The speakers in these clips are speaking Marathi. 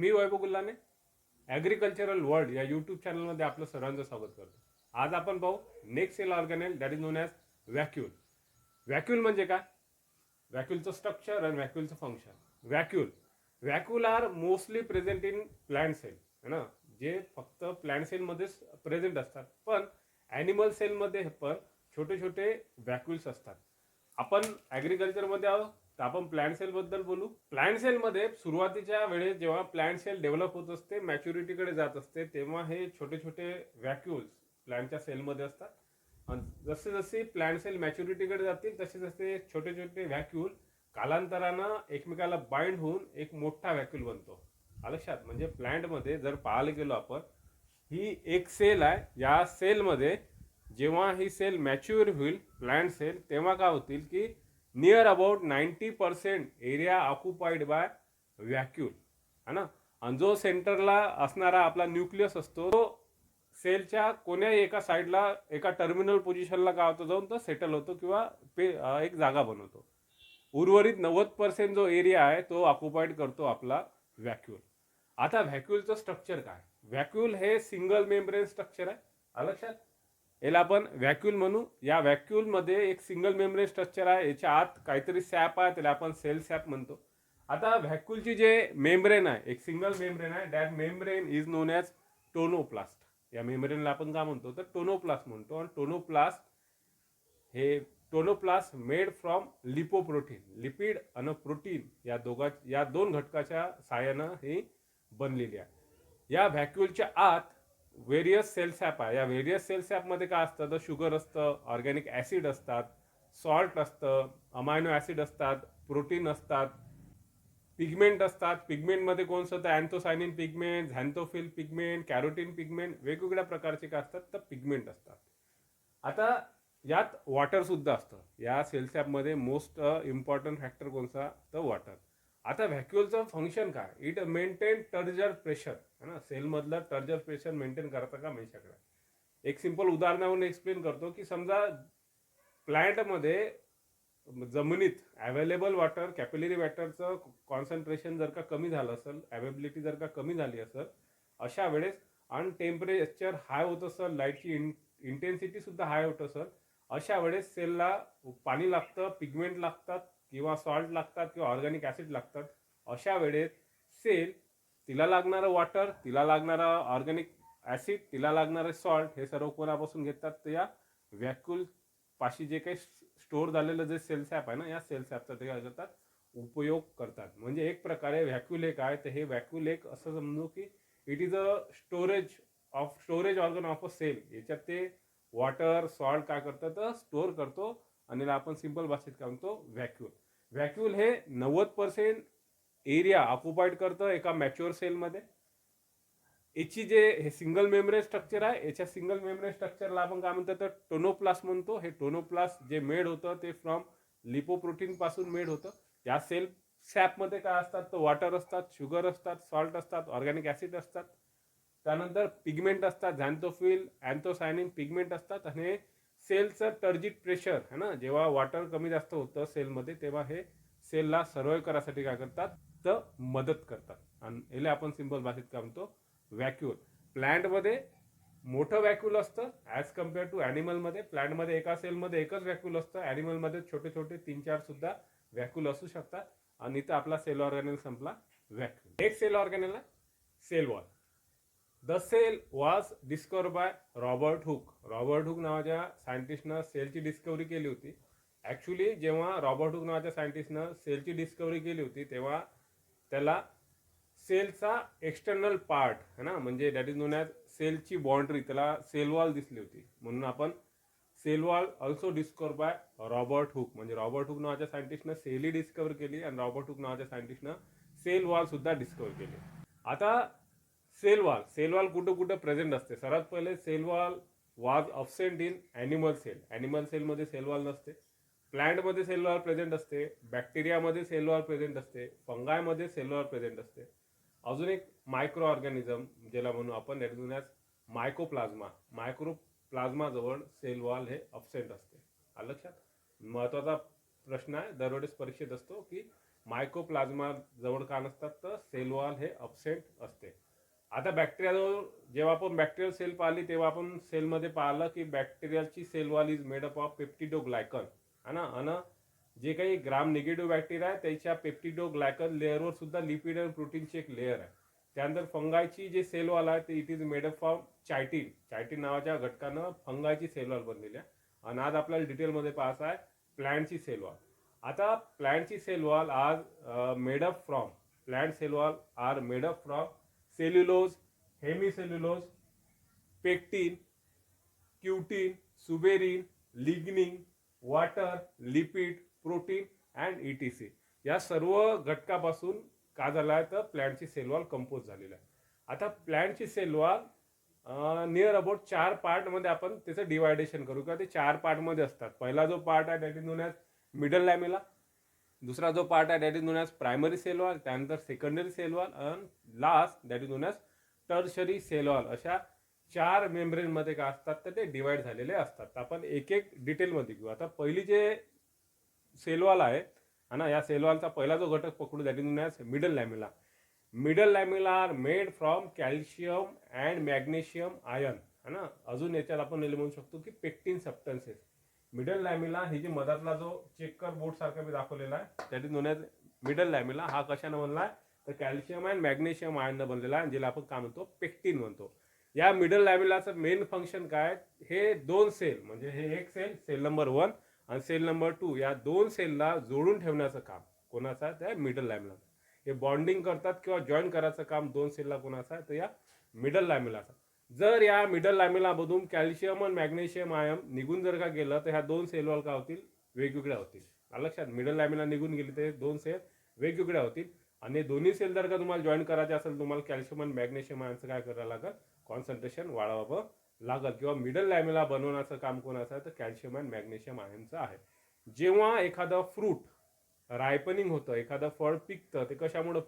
मी वैभव गुल्हाने ॲग्रिकल्चरल वर्ल्ड या यूट्यूब चॅनलमध्ये आपलं सर्वांचं स्वागत करतो. आज आपण पाहू next cell organelle that is known as vacuole. Vacuole म्हणजे काय? व्हॅक्यूलचं स्ट्रक्चर आणि व्हॅक्यूलचं function. Vacuole are mostly present in plant cell, है ना, जे फक्त प्लांट सेलमध्येच प्रेझेंट असतात. पण ॲनिमल सेलमध्ये पण छोटे छोटे व्हॅक्यूल्स असतात. आपण ॲग्रिकल्चरमध्ये आहोत तर आपण प्लांट सेल बद्दल बोलू. प्लांट सेलमध्ये सुरुवातीच्या वेळेस जेव्हा प्लांट सेल डेव्हलप होत असते, मॅच्युरिटीकडे जात असते, तेव्हा हे छोटे छोटे व्हॅक्यूल्स प्लांटच्या सेलमध्ये असतात. आणि जसे जसे प्लांट सेल मॅच्युरिटीकडे जातील तसे तसे छोटे छोटे व्हॅक्यूल कालांतरानं एकमेकाला बाइंड होऊन एक मोठा व्हॅक्यूल बनतो. लक्षात, म्हणजे प्लांटमध्ये जर पाहायला गेलो आपण, ही एक सेल आहे. या सेलमध्ये जेव्हा ही सेल मॅच्युअर होईल प्लांट सेल, तेव्हा काय होतील की near about 90% area occupied by vacuole, है ना. आणि जो सेंटरला असणारा आपला न्यूक्लियस असतो तो सेलच्या कोण्याही एका साईडला एका टर्मिनल पोझिशनला काय होतो, जाऊन तो सेटल होतो किंवा एक जागा बनवतो. उर्वरित 90% जो एरिया आहे तो ऑक्युपाइड करतो आपला व्हॅक्यूल. आता व्हॅक्यूलचं स्ट्रक्चर काय? व्हॅक्यूल हे सिंगल मेम्ब्रेन स्ट्रक्चर आहे. लक्षात, याला आपण व्हॅक्यूल म्हणू. या व्हॅक्यूलमध्ये एक सिंगल मेम्ब्रेन स्ट्रक्चर आहे. याच्या आत काहीतरी सॅप आहे, त्याला आपण सेल सॅप म्हणतो. आता व्हॅक्यूलची जे मेम्ब्रेन आहे, एक सिंगल मेम्ब्रेन आहे. That membrane is known as tonoplast. या मेम्ब्रेनला आपण काय म्हणतो तर टोनोप्लास्ट म्हणतो. आणि tonoplast made from lipoprotein, lipid आणि प्रोटीन या दोन घटकाच्या साहाय्यानं ही बनलेली आहे. या व्हॅक्यूलच्या आत व्हेरियस सेल सॅप आहे. या व्हेरियस सेल सॅपमध्ये काय असतं तर शुगर असतं, ऑर्गॅनिक ॲसिड असतात, सॉल्ट असतं, अमायनो ॲसिड असतात, प्रोटीन असतात, पिगमेंट असतात. पिगमेंटमध्ये कोणतं तर अँथोसायनिन पिगमेंट, झॅन्थोफिल पिगमेंट, कॅरोटीन पिगमेंट, वेगवेगळ्या प्रकारचे काय असतात तर पिगमेंट असतात. आता यात वॉटर सुद्धा असतं. या सेलसॅपमध्ये मोस्ट इम्पॉर्टंट फॅक्टर कोणता तर वॉटर. आता व्हॅक्यूलचं फंक्शन काय? इट मेंटेन टर्जर प्रेशर, है ना. सेलमधलं टर्जर प्रेशर मेंटेन करतं का मेन्शाकडे. एक सिंपल उदाहरणावरून एक्सप्लेन करतो की समजा प्लांटमध्ये जमिनीत अवेलेबल वॉटर, कॅपिलरी वॉटरचं कॉन्सन्ट्रेशन जर का कमी झालं असेल, अवेबिलिटी जर का कमी झाली असेल, अशा वेळेस आणि टेम्परेचर हाय होत असेल, लाईटची इंटेन्सिटी सुद्धा हाय होत असेल, अशा वेळेस सेलला पाणी लागतं, पिगमेंट लागतात किंवा सॉल्ट लागतात किंवा ऑर्गॅनिक ॲसिड लागतात. अशा वेळेस सेल तिला लागणारं वॉटर, तिला लागणारा ऑर्गॅनिक ॲसिड, तिला लागणारे सॉल्ट हे सर्व कोणापासून घेतात तर या व्हॅक्यूल पाशी जे काही स्टोअर झालेलं जे सेल सॅप आहे ना, या सेल सॅपचा ते काय करतात उपयोग करतात. म्हणजे एक प्रकारे व्हॅक्यूल एक आहे तर हे व्हॅक्यूल एक असं समजू की it is a storage organ of a cell. याच्यात ते वॉटर सॉल्ट काय करतं तर स्टोअर करतो आणि आपण सिंपल भाषेत काय म्हणतो व्हॅक्यूल. व्हॅक्यूल हे 90% एरिया ऑक्युपाइड करतं एका मॅच्युअर सेलमध्ये. याची जे हे सिंगल मेम्ब्रेन स्ट्रक्चर आहे, याच्या सिंगल मेम्ब्रेन स्ट्रक्चरला आपण काय म्हणतो तर टोनोप्लास्ट म्हणतो. हे टोनोप्लास्ट जे मेड होतं ते फ्रॉम लिपोप्रोटीन पासून मेड होतं. या सेल सॅपमध्ये काय असतात तर वॉटर असतात, शुगर असतात, सॉल्ट असतात, ऑर्गॅनिक ॲसिड असतात, त्यानंतर पिगमेंट असतात, झॅन्थोफिल, अँथोसायनिन पिगमेंट असतात. आणि सेलचं टर्जिट प्रेशर है ना, जेव्हा वॉटर कमी जास्त होतं सेलमध्ये, तेव्हा हे सेलला सर्वाइव्ह करायसाठी काय करतात तर मदत करतात. आणि याला आपण सिंपल भाषेत काय म्हणतो व्हॅक्यूल. प्लांटमध्ये मोठं व्हॅक्यूल असतं ॲज कम्पेअर टू ॲनिमलमध्ये. प्लांटमध्ये एका सेलमध्ये एकच व्हॅक्यूल असतं, ॲनिमलमध्ये छोटे छोटे 3-4 सुद्धा व्हॅक्यूल असू शकतात. आणि इथं आपला सेल ऑर्गॅनेल संपला व्हॅक्यूल. एक सेल ऑर्गॅनेल आहे cell wall. The cell was discover by Robert Hooke. Robert Hooke नावाच्या सायंटिस्टनं सेलची डिस्कवरी केली होती. ॲक्च्युली जेव्हा रॉबर्ट हुक नावाच्या सायंटिस्टनं सेलची डिस्कवरी केली होती तेव्हा त्याला सेलचा एक्सटर्नल पार्ट है ना, म्हणजे दॅट इज नोन ॲज सेलची बाउंड्री, त्याला सेल वॉल दिसली होती. म्हणून आपण cell wall also discover by Robert Hooke, म्हणजे रॉबर्ट हुक नावाच्या सायंटिस्टनं सेलही डिस्कवर केली आणि रॉबर्ट हुक नावाच्या सायंटिस्टनं सेल वॉल सुद्धा डिस्कवर केली. आता सेल वॉल कुठं कुठं प्रेझेंट असते. सर्वात पहिले cell wall was absent in animal cell. Animal सेलमध्ये सेल वॉल नसते. प्लांटमध्ये सेल वॉल प्रेझेंट असते, बॅक्टेरियामध्ये सेल वॉल प्रेझेंट असते, फंगायमध्ये सेल वॉल प्रेझेंट असते. अजून एक मायक्रो ऑर्गॅनिझम ज्याला म्हणू आपण दॅट इज मायकोप्लाझ्मा. मायक्रोप्लाझ्माजवळ सेल वॉल हे अब्सेंट असते. लक्षात, महत्त्वाचा प्रश्न आहे, दरवेळेस परीक्षेत असतो की मायकोप्लाझ्मा जवळ का नसतात, तर सेल वॉल हे अब्सेंट असते. आता बॅक्टेरियाजवळ जेव्हा आपण बॅक्टेरियल सेल पाहिली तेव्हा आपण सेलमध्ये पाहिलं की बॅक्टेरियाची cell wall is made up of peptidoglycan है ना. आणि जे काही ग्राम निगेटिव्ह बॅक्टेरिया आहे त्याच्या पेप्टिडोग्लायकन लेअरवर सुद्धा लिपिड आणि प्रोटीनची एक लेअर आहे. त्यानंतर फंगायची जे सेल वॉल आहे ते it is made up of chitin नावाच्या घटकानं फंगायची सेल वॉल बनलेली आहे. आणि आज आपल्याला डिटेलमध्ये पाहायचं आहे प्लांटची सेल वॉल. आता प्लांटची cell wall are made up from plant cell wall are made up from cellulose, hemicellulose, pectin, cutin, suberin, lignin, water, lipid, protein and ETC या सर्व घटकापासून का झाला आहे तर प्लॅन्टची सेल वॉल कंपोज झालेला आहे. आता प्लॅन्टची सेल वॉल नियर अबाउट 4 पार्टमध्ये आपण त्याचं डिवायडेशन करू किंवा ते 4 पार्टमध्ये असतात. पहिला जो पार्ट आहे that is known as middle lamella, दुसरा जो पार्ट आहे that is known as primary cell wall, त्यानंतर सेकंडरी सेल वॉल आणि last that is known as tertiary cell wall. अशा 4 मेम्ब्रेनमध्ये काय असतात तर ते डिवाइड झालेले असतात. आपण एक एक डिटेलमध्ये घेऊ. आता पहिली जे सेल वॉल आहे ना, या सेल वॉलचा पहिला जो घटक पकडू that is known as middle lamella. Middle lamella are made from calcium and magnesium ion है ना. अजून याच्यात आपण म्हणू शकतो की पेक्टिन सबस्टन्सेस. मिडल लॅमेला ही जी मधातला जो चेकर बोर्ड सारखा मी दाखवलेला आहे that is known as middle lamella. हा कशानं बनला आहे तर कॅल्शियम अँड मॅग्नेशियम आयननं बनलेला आहे, ज्याला आपण काय म्हणतो पेक्टिन म्हणतो. या मिडल लॅमेलाचं मेन फंक्शन काय, हे 2 सेल म्हणजे हे एक सेल नंबर 1 आणि सेल नंबर 2 या 2 सेलला जोडून ठेवण्याचं काम कोणाचं आहे त्या मिडल लॅमेलाचं. हे बॉन्डिंग करतात किंवा जॉईन करायचं काम 2 सेलला कोणाचं आहे तर या मिडल लॅमेलाचं. जर या मिडल लॅमेलामधून कॅल्शियम आणि मॅग्नेशियम आयन निघून जर का गेलं तर ह्या 2 सेल वॉल काय होतील वेगवेगळ्या होतील. लक्षात, मिडल लॅमेला निघून गेली तर 2 सेल वेगवेगळ्या होतील. आणि दोन्ही सेल जर का तुम्हाला जॉईन करायचे असेल तुम्हाला कॅल्शियम आणि मॅग्नेशियम आयनचं काय करायला लागेल कॉन्सन्ट्रेशन वाढवावं लागेल. किंवा मिडल लॅमेला बनवण्याचं काम कोणाचं आहे तर कॅल्शियम आणि मॅग्नेशियम आयनचं आहे. जेव्हा एखादं फ्रूट रायपनिंग होतं, एखादं फळ पिकतं, ते कशामुळे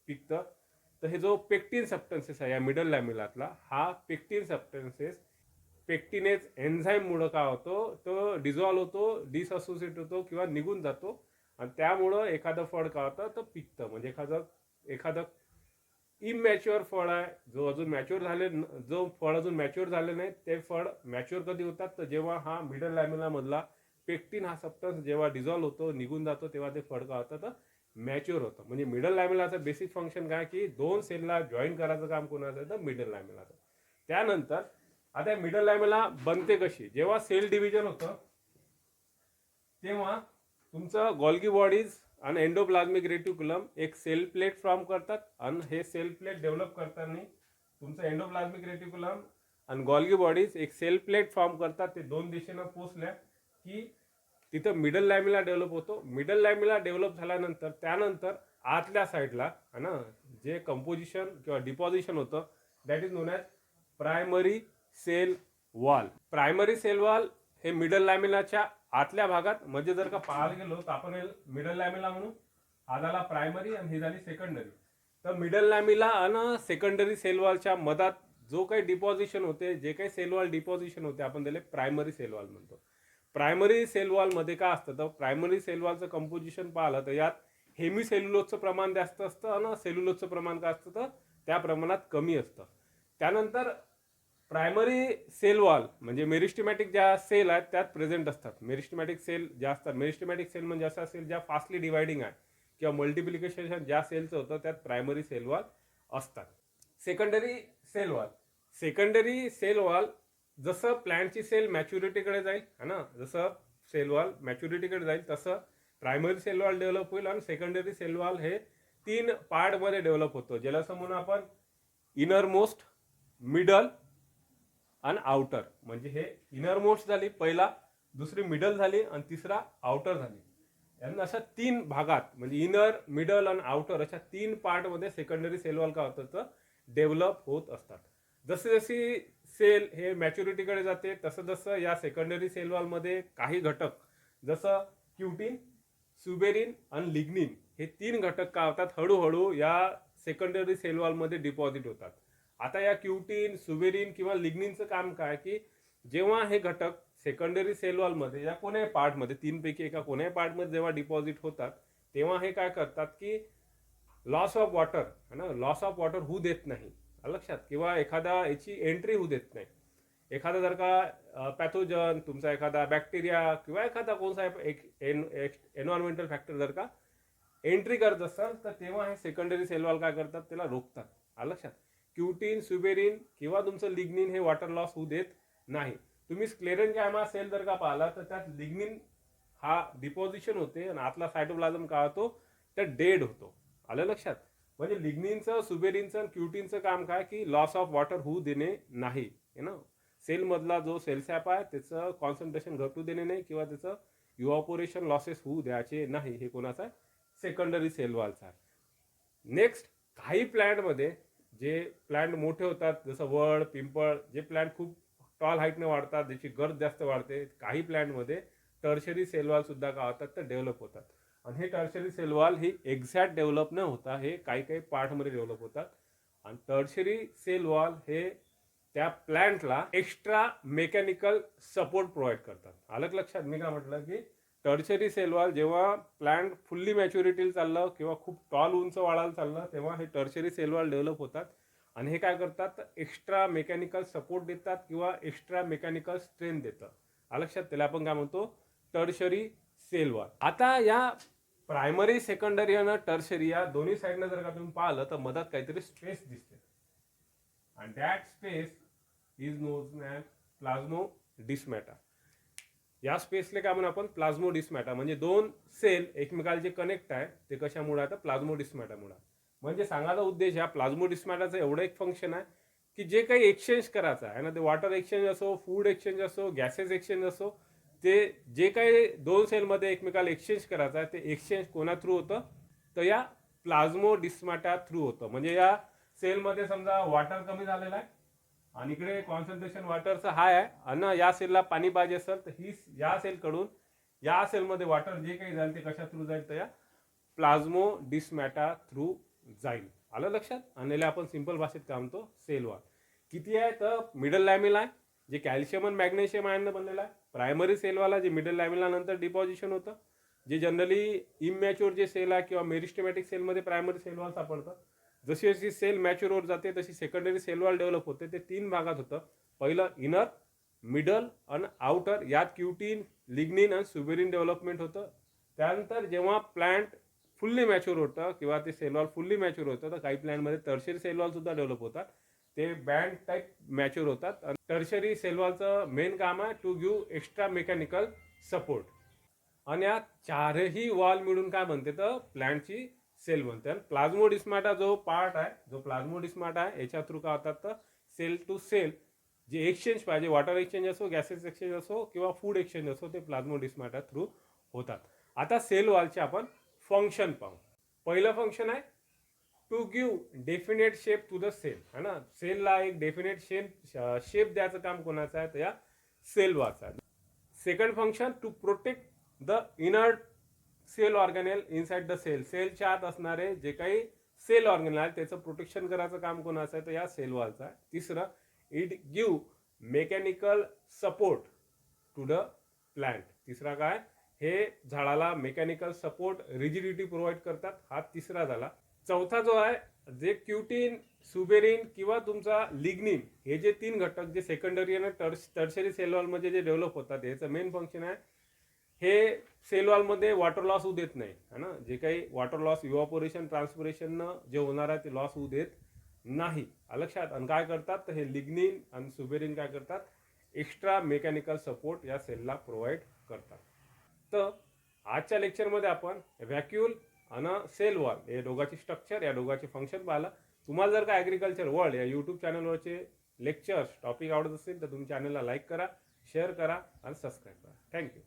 पिकतं तर हे जो पेक्टिन सबस्टन्सेस आहे या मिडल लॅमेलातला, हा पेक्टिन सबस्टन्सेस पेक्टिनेज एन्झाईममुळं काय होतो तो डिझॉल्व्ह होतो, डिसअसोसिएट होतो किंवा निघून जातो. आणि त्यामुळं एखादं फळ काय होतं तर पिकतं. म्हणजे एखादं इमॅच्युअर फळ आहे जो अजून मॅच्युअर झाले, जो फळ अजून मॅच्युअर झाले नाही ते फळ मॅच्युअर कधी होतात तर जेव्हा हा मिडल लॅमेला मधला पेक्टिन हा सबस्टन्स जेव्हा डिझॉल्व्ह होतो, निघून जातो, तेव्हा ते फळ काय होतं तर मॅच्युअर होतं. म्हणजे मिडल लॅमेलाचं बेसिक फंक्शन काय की 2 सेलला जॉईन करायचं काम कोणाचं तर मिडल लॅमेलाचं. त्यानंतर आता मिडल लॅमेला बनते कशी, जेव्हा सेल डिव्हिजन होतं तेव्हा तुमचं गॉल्गी बॉडीज आणि एंडोप्लाझ्मिक रेटिक्युलम एक सेल प्लेट फॉर्म करतात. आणि हे सेल प्लेट डेव्हलप करताना तुमचं एंडोप्लाझ्मिक रेटिक्युलम आणि गॉल्गी बॉडीज एक सेल प्लेट फॉर्म करतात. ते 2 दिशेनं पोचल्या की तिथं मिडल लॅमेला डेव्हलप होतो. मिडल लॅमेला डेव्हलप झाल्यानंतर त्यानंतर आतल्या साईडला है ना जे कंपोजिशन किंवा डिपॉझिशन होतं that is known as primary cell wall. Primary cell wall हे मिडल लॅमेलाच्या आतल्या भागात, म्हणजे जर का पाहायला गेलो तर आपण मिडल लॅमेला म्हणू, हा झाला प्रायमरी आणि ही झाली सेकंडरी. तर मिडल लॅमेला आणि सेकंडरी सेल वॉलच्या मधात जो काही डिपॉझिशन होते, जे काही सेल वॉल डिपॉझिशन होते आपण त्याला प्रायमरी सेल वॉल म्हणतो. प्रायमरी सेल वॉलमध्ये काय असतं तर प्रायमरी सेल वॉलचं कंपोजिशन पाहिलं तर यात हेमिसेल्युलोजचं प्रमाण जास्त असतं आणि सेल्युलोजचं प्रमाण काय असतं तर त्या प्रमाणात कमी असतं. त्यानंतर प्रायमरी सेल वॉल म्हणजे मेरिस्टेमॅटिक ज्या सेल आहेत त्यात प्रेझेंट असतात. मेरिस्टेमॅटिक सेल ज्या असतात, मेरिस्टेमॅटिक सेल म्हणजे असा सेल ज्या फास्टली डिवायडिंग आहे किंवा मल्टिप्लिकेशन ज्या सेलचं होतं त्यात प्रायमरी सेल वॉल असतात. सेकंडरी सेल वॉल जसं प्लॅन्टची सेल मॅच्युरिटीकडे जाईल है ना, जसं सेल वॉल मॅच्युरिटीकडे जाईल तसं प्रायमरी सेल वॉल डेव्हलप होईल. आणि सेकंडरी सेल वॉल हे 3 पार्टमध्ये डेव्हलप होतो, ज्याला समजून आपण इनर मोस्ट, मिडल आणि आउटर. म्हणजे हे इनर मोस्ट झाली पहिला, दुसरी मिडल झाली आणि तिसरा आउटर झाली. यांना अशा 3 भागात म्हणजे इनर, मिडल आणि आउटर अशा 3 पार्टमध्ये सेकंडरी सेल वॉल काय होतं तर डेव्हलप होत असतात. जसे जशी सेल हे मॅच्युरिटीकडे जाते तसं जसं या सेकंडरी सेल वॉलमध्ये काही घटक जसं क्युटीन, सुबेरिन आणि लिग्निन हे 3 घटक काय होतात हळूहळू या सेकंडरी सेल वॉलमध्ये डिपॉझिट होतात. आता या क्युटीन, सुबेरिन किंवा लिग्निनचं काम काय की जेव्हा हे घटक सेकंडरी सेल वॉलमध्ये या कोण्याही पार्टमध्ये 3 पैकी एका कोण्याही पार्टमध्ये जेव्हा डिपॉझिट होतात तेव्हा हे काय करतात की लॉस ऑफ वॉटर है ना, लॉस ऑफ वॉटर होऊ देत नाही लक्षात, किंवा एखादा याची एंट्री होऊ देत नाही. एखादा जर का पॅथोजन, तुमचा एखादा बॅक्टेरिया किंवा एखादा कोणता एक एन्व्हायरमेंटल फॅक्टर जर का एंट्री करत असाल तर तेव्हा हे सेकंडरी सेल वॉल काय करतात, त्याला रोखतात. लक्षात, क्युटीन, सुबेरिन किंवा तुमचं लिग्निन हे वॉटर लॉस होऊ देत नाही. तुम्ही स्क्लेरेन्जायमा सेल जर का पाहिला तर त्यात लिग्निन हा डिपॉझिशन होते आणि आतला सायटोप्लाझम काय होतो तर डेड होतो. आलं लक्षात. म्हणजे लिग्निनचं, सुबेरिनचं, क्युटीनचं काम काय की लॉस ऑफ वॉटर होऊ देणे नाही ना. सेल मधला जो सेल सॅप आहे त्याचं कॉन्सन्ट्रेशन घटू देणे नाही किंवा त्याचं इव्हॅपोरेशन लॉसेस होऊ द्यायचे नाही. हे कोणाचा आहे, सेकंडरी सेल वॉलचा आहे. नेक्स्ट, काही प्लांटमध्ये जे प्लांट मोठे होतात जसं वड, पिंपळ, जे प्लांट खूप टॉल हाईटने वाढतात, ज्याची गर्थ जास्त वाढते, काही प्लांटमध्ये टर्शरी सेल वॉल सुद्धा काय होतात तर डेव्हलप होतात. आणि हे टर्शरी सेल वॉल ही एक्झॅक्ट डेव्हलप न होता हे काही काही पार्टमध्ये डेव्हलप होतात. आणि टर्शरी सेल वॉल हे त्या प्लांटला एक्स्ट्रा मेकॅनिकल सपोर्ट प्रोव्हाइड करतात. आलं लक्षात. मी काय म्हटलं की टर्शरी सेल वॉल जेव्हा प्लांट फुल्ली मॅच्युरिटीला चाललं किंवा खूप टॉल उंच वाढायला चाललं तेव्हा हे टर्शरी सेल वॉल डेव्हलप होतात. आणि हे काय करतात, एक्स्ट्रा मेकॅनिकल सपोर्ट देतात किंवा एक्स्ट्रा मेकॅनिकल स्ट्रेंथ देतात. लक्षात. त्याला आपण काय म्हणतो, टर्शरी सेल वॉल. आता या प्रायमरी, सेकंडरी आणि टर्शरी या दोन्ही साईडनं जर का तुम्ही पाहिलं तर मधात काहीतरी स्पेस दिसते आणि that space is known as plasmodesmata. या स्पेसले काय म्हणून आपण प्लाझ्मोडिस्माटा. म्हणजे दोन सेल एकमेकाला जे कनेक्ट आहे ते कशामुळे आहे तर प्लाझ्मोडिस्माटामुळे. म्हणजे सांगायचा उद्देश ह्या प्लाझ्मोडिस्माटाचं एवढं एक फंक्शन आहे की जे काही एक्सचेंज करायचं आहे ना, ते वॉटर एक्सचेंज असो, फूड एक्सचेंज असो, गॅसेस एक्सचेंज असो, ते जे काही दोन सेलमध्ये एकमेकाला एक्सचेंज करायचं आहे ते एक्सचेंज कोणा थ्रू होतं तर या प्लाझ्मोडिस्माटा थ्रू होतं. म्हणजे या सेलमध्ये समजा वॉटर कमी झालेला आहे आणि इकडे कॉन्सन्ट्रेशन वॉटरचं हाय आहे आणि या सेलला पाणी पाहिजे असेल तर ही या सेलकडून या सेलमध्ये वॉटर जे काही जाईल ते कशा थ्रू जाईल तर या प्लाझ्मोडिस्माटा थ्रू जाईल. आलं लक्षात. आणि आपण सिंपल भाषेत काय म्हणतो, सेल वॉल. किती आहे तर मिडल लॅमिला आहे जे कॅल्शियम आणि मॅग्नेशियम आयननं बनलेलं आहे. प्रायमरी सेल वाला जे मिडल लॅमिला नंतर डिपॉझिशन होतं, जे जनरली इमॅच्युअर जे सेल आहे किंवा मेरिस्टेमॅटिक सेलमध्ये प्रायमरी सेल वॉल सापडतं. जशी जशी सेल मॅच्युअर होत जाते तशी सेकंडरी सेल वॉल डेव्हलप होते. ते तीन भागात होतं. पहिलं इनर, मिडल आणि आउटर. यात क्युटीन, लिग्निन आणि सुबेरिन डेव्हलपमेंट होतं. त्यानंतर जेव्हा प्लांट फुल्ली मॅच्युअर होतं किंवा ते सेल वॉल फुल्ली मॅच्युअर होतं तर काही प्लांटमध्ये टर्शरी सेल वॉल सुद्धा डेव्हलप होतात. ते बँड टाईप मॅच्युअर होतात. आणि टर्शरी सेल वॉलचं मेन काम आहे to give extra mechanical support. आणि या चारही वॉल मिळून काय बनते तर प्लांटची सेल बनते. आणि प्लाझ्मोडिस्माटा जो पार्ट आहे, जो प्लाझ्मोडिस्माटा आहे याच्या थ्रू काय होतात तर सेल टू सेल जे एक्सचेंज पाहिजे, वॉटर एक्सचेंज असो, गॅसेस एक्सचेंज असो किंवा फूड एक्सचेंज असो, ते प्लाझ्मोडिस्माटा थ्रू होतात. आता सेल वॉलचे आपण फंक्शन पाहू. पहिलं फंक्शन आहे to give definite shape to the cell है ना. सेलला एक डेफिनेट शेप द्यायचं काम कोणाचं आहे तर या सेल वॉलचं आहे. Second function to protect the inner cell organelle inside the cell. सेलच्या आत असणारे जे काही सेल ऑर्गेनेल आहे त्याचं प्रोटेक्शन करायचं काम कोणाचं आहे तर या सेल वॉलचं आहे. तिसरं, it give mechanical support to the plant. तिसरा काय, हे झाडाला मेकॅनिकल सपोर्ट, रिजिडिटी प्रोव्हाइड करतात. हा तिसरा झाला. चौथा जो आहे, जे क्युटीन, सुबेरिन किंवा तुमचा लिग्निन हे जे तीन घटक जे सेकंडरी आणि टर्शरी सेल वॉलमध्ये जे डेव्हलप होतात याचं मेन फंक्शन आहे हे सेल वॉलमध्ये वॉटर लॉस होऊ देत नाही है ना. जे काही वॉटर लॉस इव्हॅपोरेशन, ट्रान्सपिरेशननं जे होणार आहे ते लॉस होऊ देत नाही. लक्षात. आणि काय करतात तर हे लिग्निन आणि सुबेरिन काय करतात, एक्स्ट्रा मेकॅनिकल सपोर्ट या सेलला प्रोव्हाइड करतात. तर आजच्या लेक्चरमध्ये आपण व्हॅक्यूल आणि सेल वॉल या दोघांची स्ट्रक्चर, या दोघांचे फंक्शन पाहिलं. तुम्हाला जर का ॲग्रिकल्चर वर्ल्ड या यूट्यूब चॅनलवरचे लेक्चर्स टॉपिक आवडत असेल तर तुम्ही चॅनलला लाईक करा, शेअर करा आणि सबस्क्राईब करा. थँक्यू.